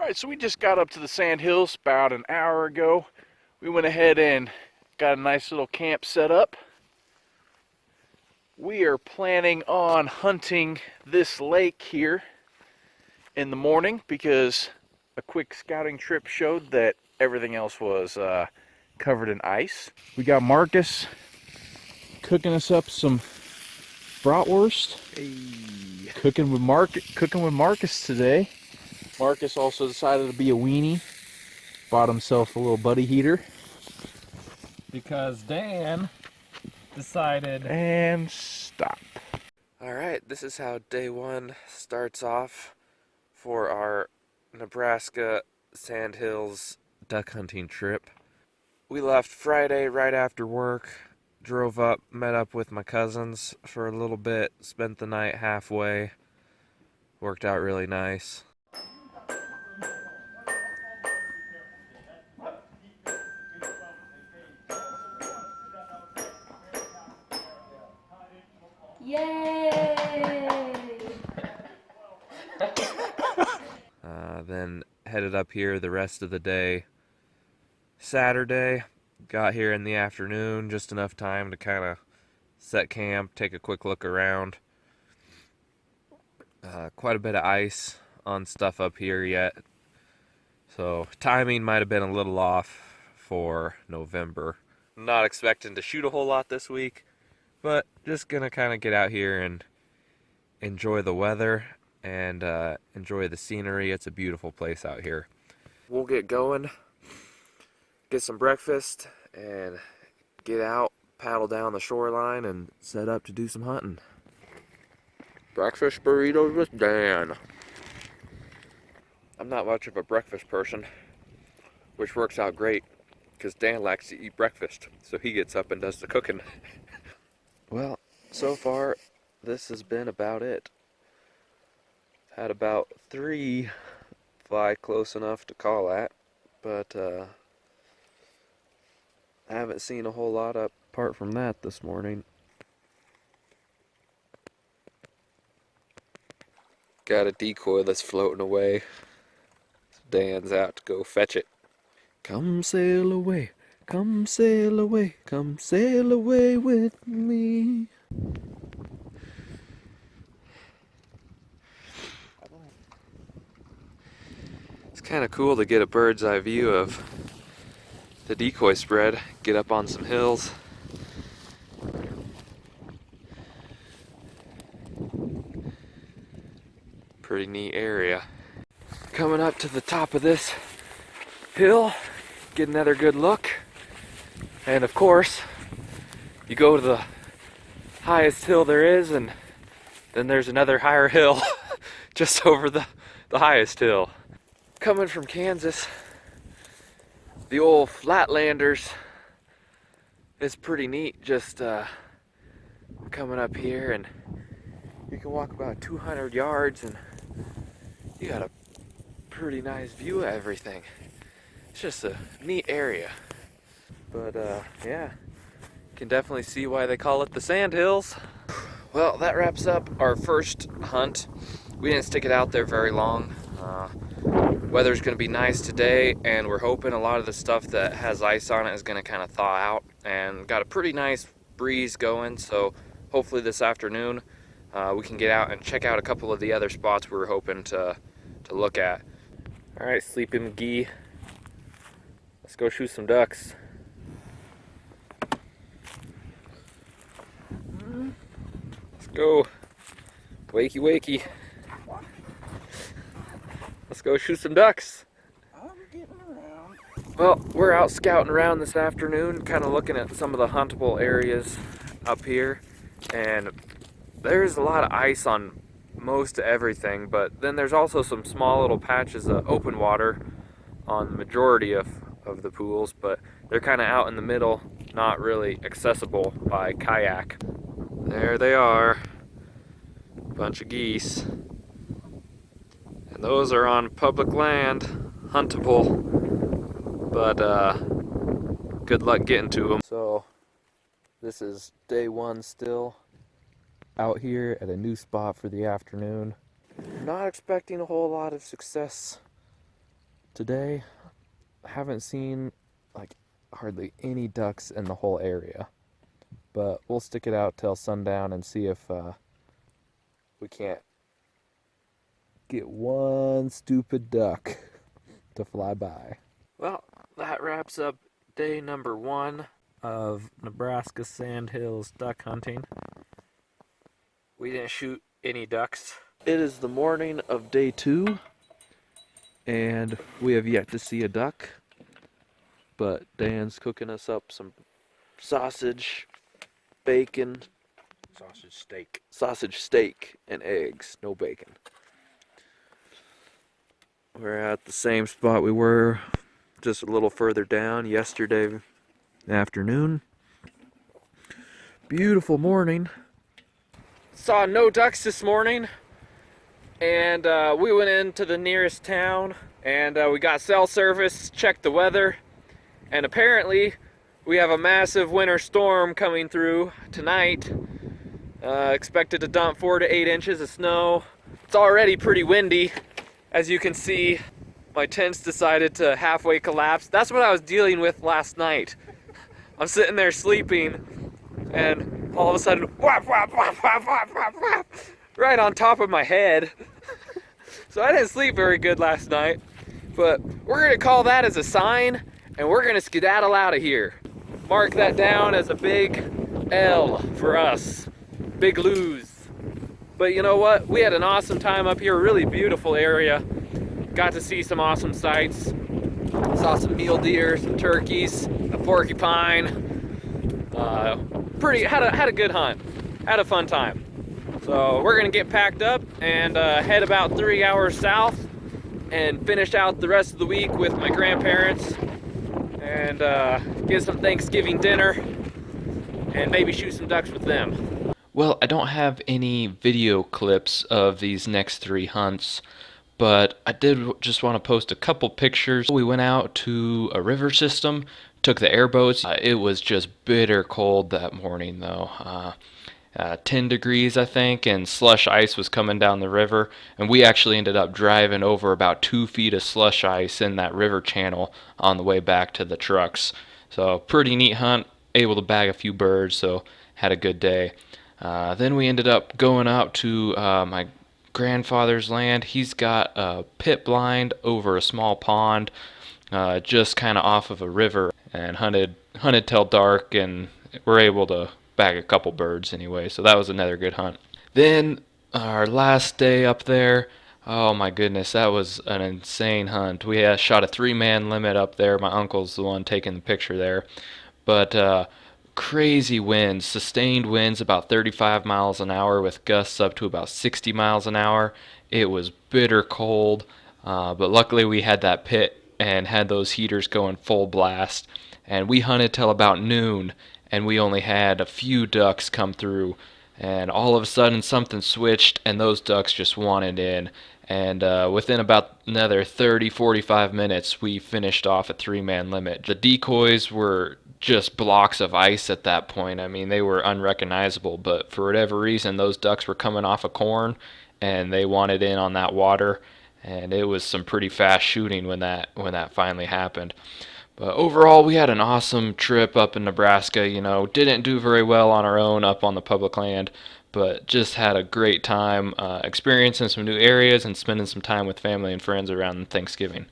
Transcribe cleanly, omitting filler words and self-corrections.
Alright, so we just got up to the Sandhills about an hour ago. We went ahead and got a nice little camp set up. We are planning on hunting this lake here in the morning because a quick scouting trip showed that everything else was covered in ice. We got Marcus cooking us up some bratwurst. Hey. Cooking with Marcus today. Marcus also decided to be a weenie. Bought himself a little buddy heater. Because Dan decided. And stop. Alright, this is how day one starts off for our Nebraska Sandhills duck hunting trip. We left Friday right after work, drove up, met up with my cousins for a little bit, spent the night halfway. Worked out really nice. Yay! Then headed up here the rest of the day. Saturday, got here in the afternoon, just enough time to kind of set camp, take a quick look around. Quite a bit of ice on stuff up here yet, so timing might have been a little off for November. Not expecting to shoot a whole lot this week, but just gonna kind of get out here and enjoy the weather and enjoy the scenery. It's a beautiful place out here. We'll get going, get some breakfast, and get out, paddle down the shoreline, and set up to do some hunting. Breakfast burritos with Dan. I'm not much of a breakfast person, which works out great because Dan likes to eat breakfast, so he gets up and does the cooking. Well, so far, this has been about it. Had about 3 fly close enough to call at, but I haven't seen a whole lot up apart from that this morning. Got a decoy that's floating away. Dan's out to go fetch it. Come sail away, come sail away, come sail away with me. It's kind of cool to get a bird's eye view of the decoy spread, get up on some hills. Pretty neat area. Coming up to the top of this hill, get another good look. And of course, you go to the highest hill there is, and then there's another higher hill just over the highest hill. Coming from Kansas, the old Flatlanders is pretty neat. Just coming up here, and you can walk about 200 yards and you got a pretty nice view of everything. It's just a neat area. But yeah, can definitely see why they call it the Sandhills. Well, that wraps up our first hunt. We didn't stick it out there very long. Weather's gonna be nice today, and we're hoping a lot of the stuff that has ice on it is gonna kind of thaw out, and got a pretty nice breeze going, so hopefully this afternoon we can get out and check out a couple of the other spots we were hoping to look at. All right, Sleepy McGee, let's go shoot some ducks. Let's go. Wakey, wakey. Let's go shoot some ducks. I'm getting around. Well, we're out scouting around this afternoon, kind of looking at some of the huntable areas up here, and there's a lot of ice on most everything, but then there's also some small little patches of open water on the majority of the pools, but they're kind of out in the middle, not really accessible by kayak. There they are, bunch of geese, and those are on public land, huntable, but good luck getting to them. So this is day one still, out here at a new spot for the afternoon. Not expecting a whole lot of success today. I haven't seen like hardly any ducks in the whole area, but we'll stick it out till sundown and see if we can't get one stupid duck to fly by. Well, that wraps up day number 1 of Nebraska Sandhills duck hunting. We didn't shoot any ducks. It is the morning of day 2, and we have yet to see a duck, but Dan's cooking us up some sausage, bacon, sausage steak, and eggs, no bacon. We're at the same spot we were just a little further down yesterday afternoon. Beautiful morning. Saw no ducks this morning, and we went into the nearest town, and we got cell service, checked the weather, and apparently we have a massive winter storm coming through tonight. Expected to dump 4 to 8 inches of snow. It's already pretty windy. As you can see, my tents decided to halfway collapse. That's what I was dealing with last night. I'm sitting there sleeping, and all of a sudden, whap, whap, whap, whap, whap, whap, whap, right on top of my head. So I didn't sleep very good last night, but we're gonna call that as a sign, and we're gonna skedaddle out of here. Mark that down as a big L for us, big lose. But you know what? We had an awesome time up here, really beautiful area. Got to see some awesome sights. Saw some mule deer, some turkeys, a porcupine. Had a good hunt. Had a fun time. So we're gonna get packed up and head about 3 hours south and finish out the rest of the week with my grandparents and get some Thanksgiving dinner and maybe shoot some ducks with them. Well, I don't have any video clips of these next 3 hunts, but I did just want to post a couple pictures. We went out to a river system, took the airboats. It was just bitter cold that morning though. 10 degrees I think, and slush ice was coming down the river, and we actually ended up driving over about 2 feet of slush ice in that river channel on the way back to the trucks. So pretty neat hunt, able to bag a few birds, so had a good day. Then we ended up going out to my grandfather's land. He's got a pit blind over a small pond, just kind of off of a river, and hunted till dark, and were able to bag a couple birds anyway. So that was another good hunt. Then our last day up there, oh my goodness, that was an insane hunt. We shot a 3-man limit up there. My uncle's the one taking the picture there, but crazy winds, sustained winds about 35 miles an hour with gusts up to about 60 miles an hour. It was bitter cold, but luckily we had that pit and had those heaters going full blast, and we hunted till about noon, and we only had a few ducks come through, and all of a sudden something switched and those ducks just wanted in, and within about another 30-45 minutes we finished off a 3-man limit. The decoys were just blocks of ice at that point. I mean, they were unrecognizable, but for whatever reason those ducks were coming off of corn and they wanted in on that water, and it was some pretty fast shooting when that finally happened. But overall, we had an awesome trip up in Nebraska. You know, didn't do very well on our own up on the public land, but just had a great time experiencing some new areas and spending some time with family and friends around Thanksgiving.